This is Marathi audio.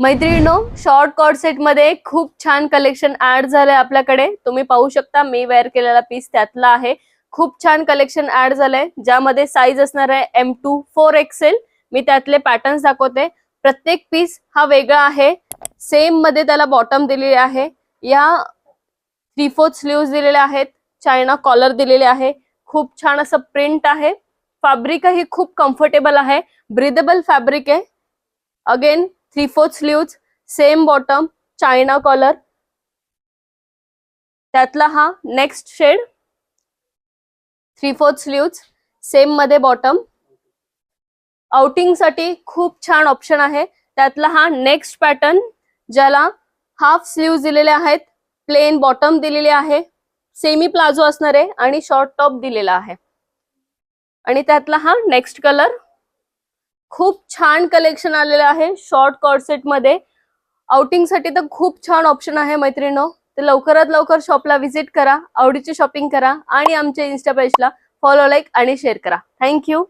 मैत्रिणींनो, शॉर्ट कॉर्ड सेट मध्ये खूप छान कलेक्शन ऍड झालंय आपल्याकडे. तुम्ही पाहू शकता मी वेअर केलेला पीस त्यातला आहे. खूप छान कलेक्शन ऍड झालंय ज्यामध्ये साईज असणार आहे M2 4XL. मी त्यातले पॅटर्न्स दाखवते. प्रत्येक पीस हा वेगळा आहे. सेम मध्ये त्याला बॉटम दिलेली आहे. या 3/4 स्लीव्स दिलेल्या आहेत. चायना कॉलर दिलेले आहे. खूप छान असं प्रिंट आहे. फॅब्रिक ही खूप कम्फर्टेबल आहे. ब्रीदेबल फॅब्रिक आहे. Again 3/4 sleeves, same bottom, China collar. त्यातला हा नेक्स्ट शेड, 3/4 स्लीव्स, सेम मध्ये बॉटम. आउटिंग साठी खूप छान ऑप्शन आहे. त्यातला हा नेक्स्ट पॅटर्न ज्याला हाफ स्लीव्स दिलेले आहेत, प्लेन बॉटम दिलेले आहे, सेमी प्लाझो असणार आहे आणि शॉर्ट टॉप दिलेला आहे. आणि त्यातला हा नेक्स्ट कलर. खूप छान कलेक्शन आलेलं आहे शॉर्ट कॉर्ड सेट मध्ये. आउटिंग साठी तर खूप छान ऑप्शन आहे मैत्रिणींनो. तर लवकरात लवकर शॉपला व्हिजिट करा, आवडीची शॉपिंग करा आणि आमच्या इन्स्टा पेजला फॉलो, लाईक आणि शेअर करा. थँक्यू.